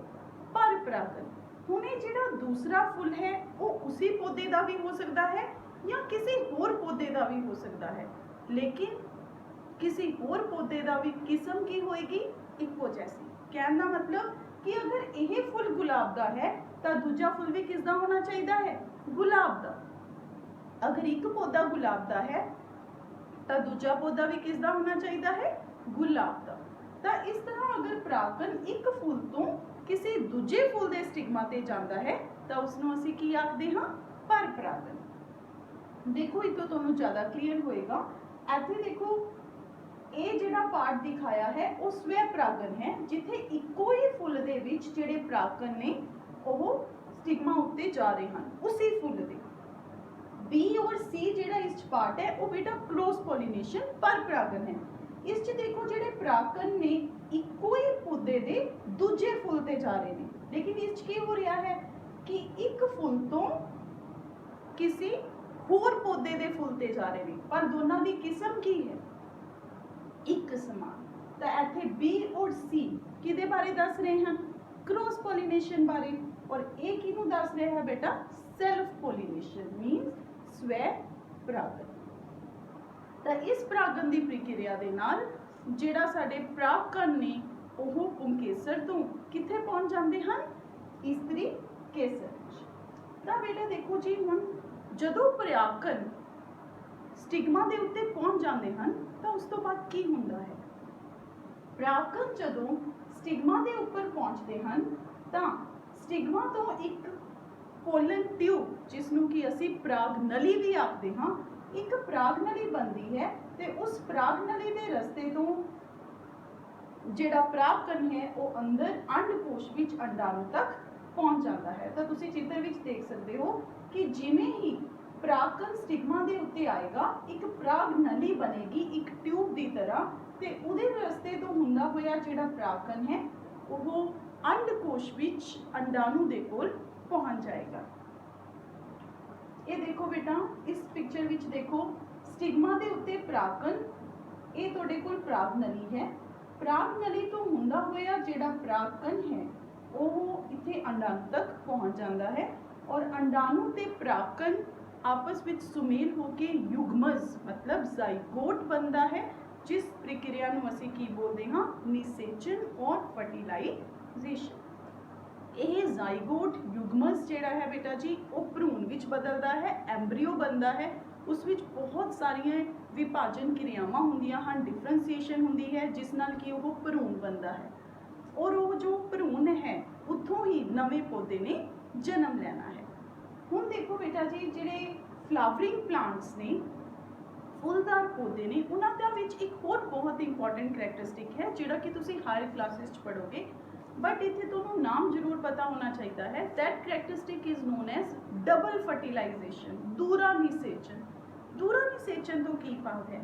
ਪਰ ਪਰਾਗਣ। ਹੁਣ ਇਹ ਜਿਹੜਾ ਦੂਸਰਾ ਫੁੱਲ ਹੈ ਉਹ ਉਸੇ ਪੌਦੇ ਦਾ ਵੀ ਹੋ ਸਕਦਾ ਹੈ या किसी होर पौधे का भी हो सकता है, लेकिन किसी होर पौधे का भी किस्म की होएगी इक्को जैसी। कहने का मतलब कि अगर यह फुल गुलाब का है तो दूजा फुल भी किसका होना चाहिए है? गुलाब का। अगर एक पौधा गुलाब का है तो दूजा पौधा भी किसका होना चाहिए है? गुलाब का। तो इस तरह अगर परागकण एक फुल तो किसी दूजे फुल के स्टिग्मा ते जाता है तो उसनों असीं की आखदे हां? पर परागण। देखो एक तो तुहानूं ज़्यादा क्लीयर होएगा। इत्थे देखो ये जिहड़ा पार्ट दिखाया है वो स्वै परागण है, जिथे इक्को ही फुल दे विच जिहड़े परागकण ने ओह स्टिग्मा उत्ते जा रहे हैं उसी फुल दे। बी और सी जिहड़ा इस पार्ट है वो बेटा क्रॉस पॉलिनेशन पर परागण है। इस च देखो जिहड़े परागकण ने इक्को ही पौधे दे दूजे फुल ते जा रहे हैं, लेकिन इस च की हो रहा है कि एक फुल तो किसी होर पौधे दे फुल ते जा रहे हैं, पर दोनों की किस्म की है? एक समान। तो इत्थे बी और सी किहदे बारे दस रहे हैं? क्रॉस पॉलिनेशन बारे। और ये किहनूं दस रहा है बेटा? सेल्फ पॉलिनेशन मीन्स स्वै परागण। तो इस परागण की प्रक्रिया दे नाल जिहड़ा साडे परागकण ने ओह पुंकेसर तो कित्थे पहुंच जाते हैं? इस्त्री केसर। तो बेटा देखो जी हुण ਜਦੋਂ ਪਰਾਗਕਣ ਸਟਿਗਮਾ ਦੇ ਉੱਤੇ ਪਹੁੰਚ ਜਾਂਦੇ ਹਨ ਤਾਂ ਉਸ ਤੋਂ ਬਾਅਦ ਕੀ ਹੁੰਦਾ ਹੈ? ਪਰਾਗਕਣ ਜਦੋਂ ਸਟਿਗਮਾ ਦੇ ਉੱਪਰ ਪਹੁੰਚਦੇ ਹਨ ਤਾਂ ਸਟਿਗਮਾ ਤੋਂ ਇੱਕ ਪੋਲਨ ਟਿਊਬ, ਜਿਸ ਨੂੰ ਕਿ ਅਸੀਂ ਪਰਾਗ ਨਲੀ ਵੀ ਆਖਦੇ ਹਾਂ, ਇੱਕ ਪਰਾਗ ਨਲੀ ਬਣਦੀ ਹੈ ਤੇ ਉਸ ਪਰਾਗ ਨਲੀ ਦੇ ਰਸਤੇ ਤੋਂ ਜਿਹੜਾ ਪ੍ਰਾਪਕਣ ਹੈ ਉਹ ਅੰਦਰ ਅੰਡਕੋਸ਼ ਵਿੱਚ ਅੰਡਾਣੂ ਤੱਕ ਪਹੁੰਚ ਜਾਂਦਾ ਹੈ। ਤਾਂ ਤੁਸੀਂ ਚਿੱਤਰ ਵਿੱਚ ਦੇਖ ਸਕਦੇ ਹੋ ਕਿ ਜਿਵੇਂ ਹੀ ਪ੍ਰਾਪਕਣ ਸਟਿਗਮਾ ਦੇ ਉੱਤੇ ਆਏਗਾ, ਇੱਕ ਪ੍ਰਾਗ ਨਲੀ ਬਣੇਗੀ ਇੱਕ ਟਿਊਬ ਦੀ ਤਰ੍ਹਾਂ, ਤੇ ਉਹਦੇ ਰਸਤੇ ਤੋਂ ਹੁੰਦਾ ਹੋਇਆ ਜਿਹੜਾ ਪ੍ਰਾਪਕਣ ਹੈ ਉਹ ਅੰਡਕੋਸ਼ ਵਿੱਚ ਅੰਡਾਣੂ ਦੇ ਕੋਲ ਪਹੁੰਚ ਜਾਏਗਾ। ਇਹ ਦੇਖੋ ਬੇਟਾ, ਇਸ ਪਿਕਚਰ ਵਿੱਚ ਦੇਖੋ ਸਟਿਗਮਾ ਦੇ ਉੱਤੇ ਪ੍ਰਾਪਕਣ, ਇਹ ਤੁਹਾਡੇ ਕੋਲ ਪ੍ਰਾਗ ਨਲੀ ਹੈ। ਪ੍ਰਾਗ ਨਲੀ ਤੋਂ ਹੁੰਦਾ ਹੋਇਆ ਜਿਹੜਾ ਪ੍ਰਾਪਕਣ ਹੈ ਉਹ ਇੱਥੇ ਅੰਡਾਣੂ ਤੱਕ ਪਹੁੰਚ ਜਾਂਦਾ ਹੈ, ਔਰ ਅੰਡਾਣੂ ਤੇ ਪ੍ਰਾਪਕਣ आपस ਵਿੱਚ ਸੁਮੇਲ ਹੋ ਕੇ ਯੁਗਮਜ਼ ਮਤਲਬ ਜ਼ਾਈਗੋਟ ਬਣਦਾ ਹੈ, ਜਿਸ ਪ੍ਰਕਿਰਿਆ ਨੂੰ ਅਸੀਂ ਕੀ ਬੋਲਦੇ ਹਾਂ, ਨਿਸ਼ੇਚਨ ਔਰ ਫਰਟੀਲਾਈਜੇਸ਼ਨ। ਇਹ ਜ਼ਾਈਗੋਟ ਯੁਗਮਜ਼ ਜਿਹੜਾ ਹੈ ਬੇਟਾ ਜੀ ਉਹ ਭਰੂਣ ਵਿੱਚ ਬਦਲਦਾ ਹੈ, ਐਂਬਰੀਓ ਬਣਦਾ ਹੈ, ਉਸ ਵਿੱਚ ਬਹੁਤ ਸਾਰੀਆਂ ਵਿਭਾਜਨ ਕਿਰਿਆਵਾਂ ਹੁੰਦੀਆਂ ਹਨ, ਡਿਫਰੈਂਸੀਏਸ਼ਨ ਹੁੰਦੀ ਹੈ, ਜਿਸ ਨਾਲ ਕਿ ਉਹ ਭਰੂਣ ਬਣਦਾ ਹੈ, ਔਰ ਉਹ ਜੋ ਭਰੂਣ ਹੈ ਉੱਥੋਂ ਹੀ ਨਵੇਂ ਪੌਦੇ ਨੇ ਜਨਮ ਲੈਣਾ ਹੈ। ਹੁਣ ਦੇਖੋ ਬੇਟਾ ਜੀ, ਜਿਹੜੇ ਫਲਾਵਰਿੰਗ ਪਲਾਂਟਸ ਨੇ, ਫੁੱਲਦਾਰ ਪੌਦੇ ਨੇ, ਉਹਨਾਂ ਦਾ ਵਿੱਚ ਇੱਕ ਹੋਰ ਬਹੁਤ ਇੰਪੋਰਟੈਂਟ ਕਰੈਕਟਰਿਸਟਿਕ ਹੈ ਜਿਹੜਾ ਕਿ ਤੁਸੀਂ ਹਾਇਰ ਕਲਾਸਿਸ 'ਚ ਪੜ੍ਹੋਗੇ, ਬਟ ਇੱਥੇ ਤੁਹਾਨੂੰ ਨਾਮ ਜ਼ਰੂਰ ਪਤਾ ਹੋਣਾ ਚਾਹੀਦਾ ਹੈ। That characteristic is known as double fertilisation, ਦੂਹਰਾ ਨਿਸ਼ੇਚਨ। ਦੂਹਰਾ ਨਿਸ਼ੇਚਨ ਤੋਂ ਕੀ ਭਾਵ ਹੈ?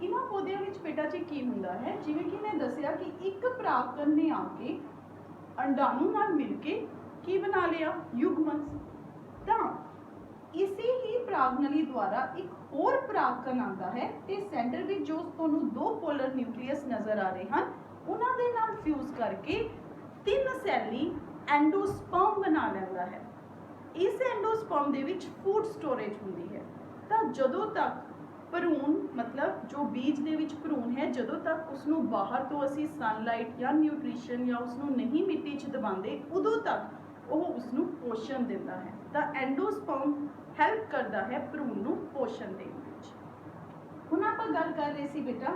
ਇਹਨਾਂ ਪੌਦਿਆਂ ਵਿੱਚ ਬੇਟਾ ਜੀ ਕੀ ਹੁੰਦਾ ਹੈ, ਜਿਵੇਂ ਕਿ ਮੈਂ ਦੱਸਿਆ ਕਿ ਇੱਕ ਪ੍ਰਾਪਕਣ ਨੇ ਆ ਕੇ ਅੰਡਾਣੂ ਨਾਲ ਮਿਲ ਕੇ ਕੀ ਬਣਾ ਲਿਆ, ਯੁਗਮਜ਼। ਤਾਂ ਇਸੇ ਹੀ ਪ੍ਰਾਗ ਨਲੀ ਦੁਆਰਾ ਇੱਕ ਹੋਰ ਪ੍ਰਾਪਕਣ ਆਉਂਦਾ ਹੈ ਤੇ ਸੈਂਟਰ ਵਿੱਚ ਜੋ ਤੁਹਾਨੂੰ ਦੋ ਪੋਲਰ ਨਿਊਕਲੀਅਸ ਨਜ਼ਰ ਆ ਰਹੇ ਹਨ, ਉਹਨਾਂ ਦੇ ਨਾਲ ਫਿਊਜ਼ ਕਰਕੇ 3 ਸੈਲੀ ਐਂਡੋਸਪਰਮ ਬਣਾ ਲੈਂਦਾ ਹੈ। ਇਸ ਐਂਡੋਸਪਰਮ ਦੇ ਵਿੱਚ ਫੂਡ ਸਟੋਰੇਜ ਹੁੰਦੀ ਹੈ। ਤਾਂ ਜਦੋਂ ਤੱਕ ਭਰੂਣ ਮਤਲਬ ਜੋ ਬੀਜ ਦੇ ਵਿੱਚ ਭਰੂਣ ਹੈ, ਜਦੋਂ ਤੱਕ ਉਸਨੂੰ ਬਾਹਰ ਤੋਂ ਅਸੀਂ ਸਨਲਾਈਟ ਜਾਂ ਨਿਊਟ੍ਰੀਸ਼ਨ ਜਾਂ ਉਸਨੂੰ ਨਹੀਂ ਮਿੱਟੀ 'ਚ ਦਬਾਉਂਦੇ, ਉਦੋਂ ਤੱਕ ਉਹ ਉਸਨੂੰ ਪੋਸ਼ਣ ਦਿੰਦਾ ਹੈ। ਤਾਂ ਐਂਡੋਸਪਰਮ ਹੈਲਪ ਕਰਦਾ ਹੈ ਭਰੂਣ ਨੂੰ ਪੋਸ਼ਣ ਦੇਣ ਵਿੱਚ। ਹੁਣ ਆਪਾਂ ਗੱਲ ਕਰ ਰਹੇ ਸੀ ਬੇਟਾ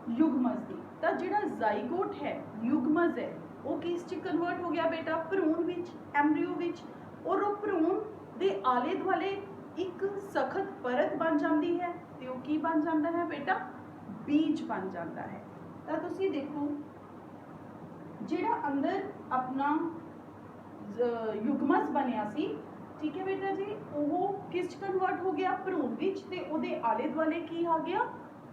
ਯੁਗਮਜ਼ ਦੀ। ਤਾਂ ਜਿਹੜਾ ਜ਼ਾਈਗੋਟ ਹੈ, ਯੁਗਮਜ਼ ਹੈ, ਉਹ ਕਿਸ 'ਚ ਕਨਵਰਟ ਹੋ ਗਿਆ ਬੇਟਾ, ਭਰੂਣ ਵਿੱਚ, ਐਂਬਰੀਓ ਵਿੱਚ, ਔਰ ਉਹ ਭਰੂਣ ਦੇ ਆਲੇ ਦੁਆਲੇ ਇੱਕ ਸਖਤ ਪਰਤ ਬਣ ਜਾਂਦੀ ਹੈ ਤੇ ਉਹ ਕੀ ਬਣ ਜਾਂਦਾ ਹੈ ਬੇਟਾ, ਬੀਜ ਬਣ ਜਾਂਦਾ ਹੈ। ਤਾਂ ਤੁਸੀਂ ਦੇਖੋ ਜਿਹੜਾ ਅੰਦਰ ਆਪਣਾ ਯੁਗਮਜ਼ ਬਣਿਆ ਸੀ, ਠੀਕ ਹੈ ਬੇਟਾ ਜੀ, ਉਹ ਕਿਸ 'ਚ ਕਨਵਰਟ ਹੋ ਗਿਆ, ਭਰੂਣ ਵਿੱਚ, ਤੇ ਉਹਦੇ ਆਲੇ ਦੁਆਲੇ ਕੀ ਆ ਗਿਆ,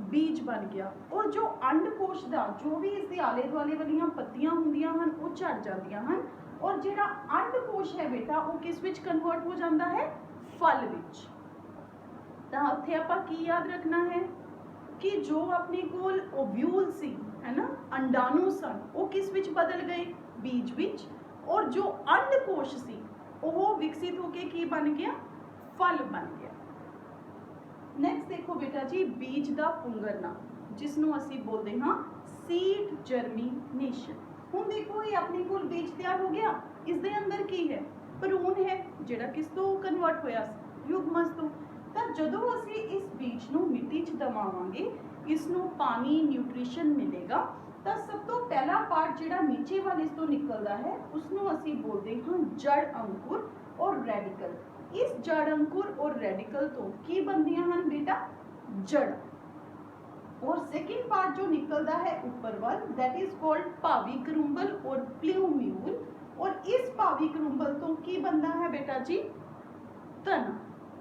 ਬੀਜ ਬਣ ਗਿਆ। ਔਰ ਜੋ ਅੰਡਕੋਸ਼ ਦਾ ਜੋ ਵੀ ਇਸ ਦੇ ਆਲੇ ਦੁਆਲੇ ਵਾਲੀਆਂ ਪੱਤੀਆਂ ਹੁੰਦੀਆਂ ਹਨ ਉਹ ਝੜ ਜਾਂਦੀਆਂ ਹਨ, ਔਰ ਜਿਹੜਾ ਅੰਡਕੋਸ਼ ਹੈ ਬੇਟਾ ਉਹ ਕਿਸ ਵਿੱਚ ਕਨਵਰਟ ਹੋ ਜਾਂਦਾ ਹੈ, ਫਲ ਵਿੱਚ। ਤਾਂ ਉੱਥੇ ਆਪਾਂ ਕੀ ਯਾਦ ਰੱਖਣਾ ਹੈ ਕਿ ਜੋ ਆਪਣੇ ਕੋਲ ਓਵਿਊਲ ਸੀ, ਹੈ ਨਾ, ਅੰਡਾਣੂ ਸਨ, ਉਹ ਕਿਸ ਵਿੱਚ ਬਦਲ ਗਏ, ਬੀਜ ਵਿੱਚ, ਔਰ ਜੋ ਅੰਡਕੋਸ਼ ਸੀ ਉਹ ਵਿਕਸਿਤ ਹੋ ਕੇ ਕੀ ਬਣ ਗਿਆ, ਫਲ ਬਣ ਗਿਆ। ਨੈਕਸਟ ਦੇਖੋ ਬੇਟਾ ਜੀ, ਬੀਜ ਦਾ ਪੁੰਗਰਨਾ, ਜਿਸ ਨੂੰ ਅਸੀਂ ਬੋਲਦੇ ਹਾਂ ਸੀਡ ਜਰਮੀਨੇਸ਼ਨ। ਹੁਣ ਦੇਖੋ ਇਹ ਆਪਣੇ ਕੋਲ ਬੀਜ ਤਿਆਰ ਹੋ ਗਿਆ, ਇਸ ਦੇ ਅੰਦਰ ਕੀ ਹੈ, ਭਰੂਣ ਹੈ ਜਿਹੜਾ ਕਿਸ ਤੋਂ ਕਨਵਰਟ ਹੋਇਆ ਸੀ, ਯੁਗਮਜ਼ ਤੋਂ। ਤਾਂ ਜਦੋਂ ਅਸੀਂ ਇਸ ਬੀਜ ਨੂੰ ਮਿੱਟੀ 'ਚ ਦਬਾਵਾਂਗੇ, ਇਸ ਨੂੰ ਪਾਣੀ, ਨਿਊਟ੍ਰੀਸ਼ਨ ਮਿਲੇਗਾ, ਤਾਂ ਸਭ ਤੋਂ ਪਹਿਲਾ ਪਾਰਟ ਜਿਹੜਾ ਨੀਚੇ ਵੱਲ ਇਸ ਤੋਂ ਨਿਕਲਦਾ ਹੈ ਉਸ ਨੂੰ ਅਸੀਂ ਬੋਲਦੇ ਹਾਂ ਜੜ ਅੰਕੁਰ ਔਰ ਰੈਡੀਕਲ। ਇਸ ਜੜ ਅੰਕੁਰ ਔਰ ਰੈਡੀਕਲ ਤੋਂ ਕੀ ਬਣਦੀਆਂ ਹਨ ਬੇਟਾ, ਜੜ। और सेकेंड पार्ट जो निकलता है ऊपर वाल, दैट इज कॉल्ड पावी करुंबल और प्ल्यूम्यूल। और इस पावी करुंबल तो की बनता है बेटा जी, तना।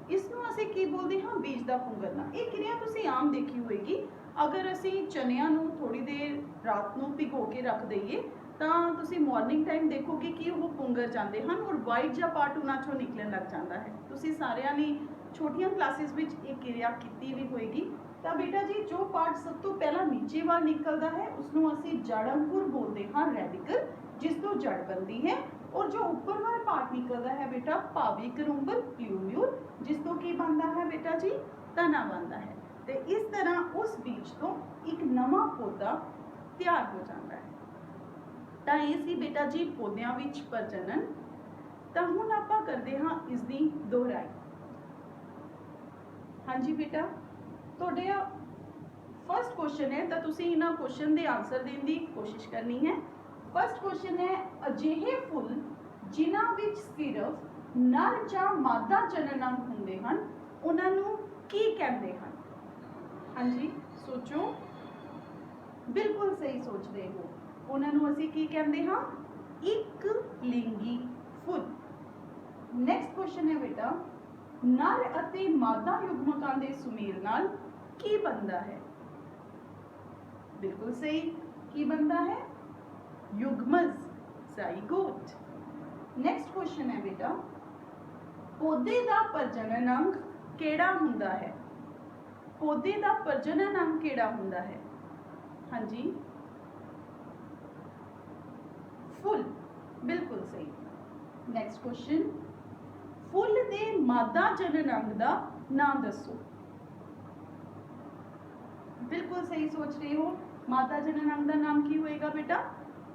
इसनों असीं की बोलते हैं, बीज का पुंगरना। ये क्रिया तुसीं आम देखी होएगी। अगर असीं चनियां नूं थोड़ी देर रात नूं भिगो के रख दईए ਤਾਂ ਤੁਸੀਂ ਮਾਰਨਿੰਗ ਟਾਈਮ ਦੇਖੋਗੇ ਕਿ ਉਹ ਪੁੰਗਰ ਜਾਂਦੇ ਹਨ ਔਰ ਵਾਈਟ ਜਿਹਾ ਪਾਰਟ ਉਹਨਾਂ ਚੋਂ ਨਿਕਲਣ ਲੱਗ ਜਾਂਦਾ ਹੈ। ਤੁਸੀਂ ਸਾਰਿਆਂ ਨੇ ਛੋਟੀਆਂ ਕਲਾਸਿਸ ਵਿੱਚ ਇਹ ਕਿਰਿਆ ਕੀਤੀ ਵੀ ਹੋਏਗੀ। ਤਾਂ ਬੇਟਾ ਜੀ ਜੋ ਪਾਰਟ ਸਭ ਤੋਂ ਪਹਿਲਾਂ ਨੀਚੇ ਵੱਲ ਨਿਕਲਦਾ ਹੈ ਉਸ ਨੂੰ ਅਸੀਂ ਜੜ ਅੰਕੁਰ ਬੋਲਦੇ ਹਾਂ, ਰੈਡੀਕਲ, ਜਿਸ ਤੋਂ ਜੜ ਬਣਦੀ ਹੈ। ਔਰ ਜੋ ਉੱਪਰ ਵਾਲਾ ਪਾਰਟ ਨਿਕਲਦਾ ਹੈ ਬੇਟਾ, ਭਾਵੀ ਕਰੂੰਬਲ, प्ल्यूम्यूल, जिस तो की बनता है बेटा जी, तना बनता है। तो इस तरह उस बीज तो एक नवा पौधा तैयार हो जाता है। ਤਾਂ ਇਹ ਸੀ ਬੇਟਾ ਜੀ ਪੌਦਿਆਂ ਵਿੱਚ ਪ੍ਰਜਨਨ। ਤਾਂ ਹੁਣ ਆਪਾਂ ਕਰਦੇ ਹਾਂ ਇਸ ਦੀ ਦੁਹਰਾਈ। ਹਾਂਜੀ ਬੇਟਾ, ਤੁਹਾਡੇ ਫਸਟ ਕੁਐਸਚਨ ਹੈ ਤਾਂ ਤੁਸੀਂ ਇਹਨਾਂ ਕੁਐਸਚਨ ਦੇ ਆਨਸਰ ਦੇਣ ਦੀ ਕੋਸ਼ਿਸ਼ ਕਰਨੀ ਹੈ। ਫਸਟ ਕੁਐਸਚਨ ਹੈ, ਅਜਿਹੇ ਫੁੱਲ ਜਿਨ੍ਹਾਂ ਵਿੱਚ ਸਿਰਫ ਨਰ ਜਾਂ ਮਾਦਾ ਜਨਨ ਅੰਗ ਹੁੰਦੇ ਹਨ ਉਹਨਾਂ ਨੂੰ ਕੀ ਕਹਿੰਦੇ ਹਨ? ਹਾਂਜੀ ਸੋਚੋ, ਬਿਲਕੁਲ ਸਹੀ ਸੋਚ ਰਹੇ ਹੋ। ਉਹਨਾਂ ਨੂੰ ਅਸੀਂ ਕੀ ਕਹਿੰਦੇ ਹਾਂ? ਇੱਕ ਲਿੰਗੀ ਫੁੱਲ। ਨੈਕਸਟ ਕੁਐਸਚਨ ਹੈ ਬੇਟਾ, ਨਰ ਅਤੇ ਮਾਦਾ ਯੁਗਮਕਾਂ ਦੇ ਸੁਮੇਲ ਨਾਲ ਕੀ ਬਣਦਾ ਹੈ? ਬਿਲਕੁਲ ਸਹੀ, ਕੀ ਬਣਦਾ ਹੈ? युग्मज, ਜ਼ਾਈਗੋਟ। ਨੈਕਸਟ ਕੁਐਸਚਨ ਹੈ ਬੇਟਾ, ਪੌਦੇ ਦਾ ਪ੍ਰਜਨਨ ਅੰਗ ਕਿਹੜਾ ਹੁੰਦਾ ਹੈ? ਪੌਦੇ ਦਾ ਪ੍ਰਜਨਨ ਅੰਗ ਕਿਹੜਾ ਹੁੰਦਾ ਹੈ? ਹਾਂਜੀ, ਫੁੱਲ, ਬਿਲਕੁਲ ਸਹੀ। ਨੈਕਸਟ ਕੁਐਸਚਨ, ਫੁੱਲ ਦੇ ਮਾਦਾ ਜਨਨ ਅੰਗ ਦਾ ਨਾਮ ਦੱਸੋ। ਬਿਲਕੁਲ ਸਹੀ ਸੋਚ ਰਹੇ ਹੋ। ਮਾਦਾ ਜਨਨ अंग का नाम की होएगा बेटा?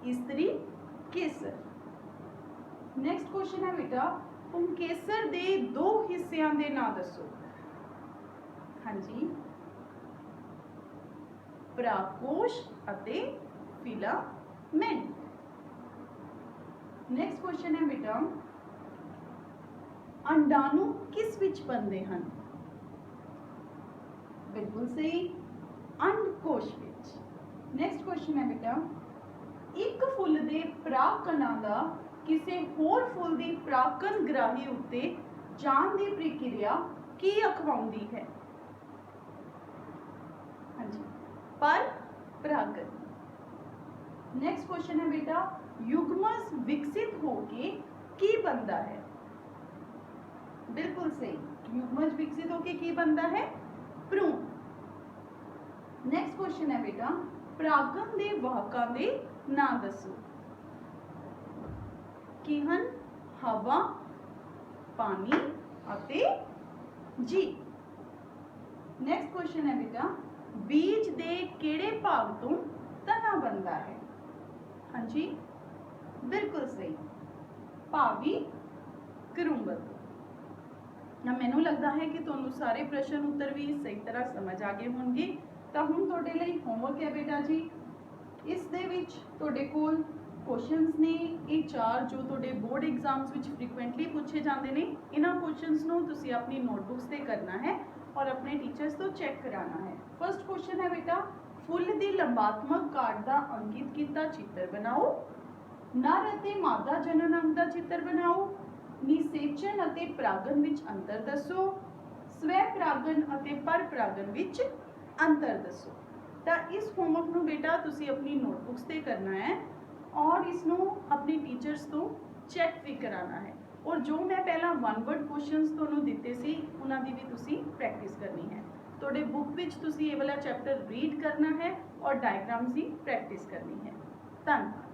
स्त्री केसर। नेक्स्ट क्वेश्चन है बेटा, पुंकेसर दे दो हिस्सियां दे नाम दसो। हाँ जी, परागकोश अते फिलामेंट। नेक्स्ट क्वेश्चन है बेटा, अंडाणु किस विच बनते हैं? बिल्कुल सही, अंडकोश विच। नेक्स्ट क्वेश्चन है बेटा, एक फुल दे परागकणां दा किसी होर फुल दी परागकण ग्राही उत्ते जाण दी प्रक्रिया की अखवाउंदी है? हाँ जी, पर परागण। नेक्स्ट क्वेश्चन है बेटा, युग्मज विकसित होके की बनता है? बिल्कुल सही, युग्मज विकसित होके की बनता है? भ्रूण। नेक्स्ट क्वेश्चन है बेटा, परागण दे वाहकां दे नाम दसो। की हन? हवा, पानी अते जी। नेक्स्ट क्वेश्चन है बेटा, बीज दे किहड़े भाग तो तना बनता है? हाँ जी, बिल्कुल सही, भावी करुंबल। ना मैनू लगता है कि तुहानू सारे प्रश्न उत्तर भी सही तरह समझ आ गए होंगे। तो हुण तुहाडे लई होमवर्क है बेटा जी, इस दे विच तुहाडे कोल क्वेश्चनस ने ये 4 जो तुहाडे बोर्ड एग्जाम्स विच फ्रीकुएंटली पूछे जाते हैं। इन्हां क्वेश्चनस नूं तुसीं अपनी नोटबुक्स ते करना है और अपने टीचर्स तो चेक कराना है। फर्स्ट क्वेश्चन है बेटा, फुल दी लंबात्मक काट दा अंकित कीता चित्र बनाओ। नर अते मादा जनन अंग दा चित्र बनाओ। निषेचन अते परागण विच अंतर दसो। स्वै परागण अते पर परागण विच अंतर दसो। तो इस होमवर्क नूं बेटा तुसी अपनी नोटबुक्स ते करना है और इसनूं अपने टीचर्स तो चेक भी कराना है। और जो मैं पहला वन वर्ड क्वेश्चंस तुहानूं दिते सी उन्हां दी भी तुसी प्रैक्टिस करनी है। तुहाडे बुक विच तुसी ये वाला चैप्टर रीड करना है और डायग्राम्स की प्रैक्टिस करनी है। धन्यवाद।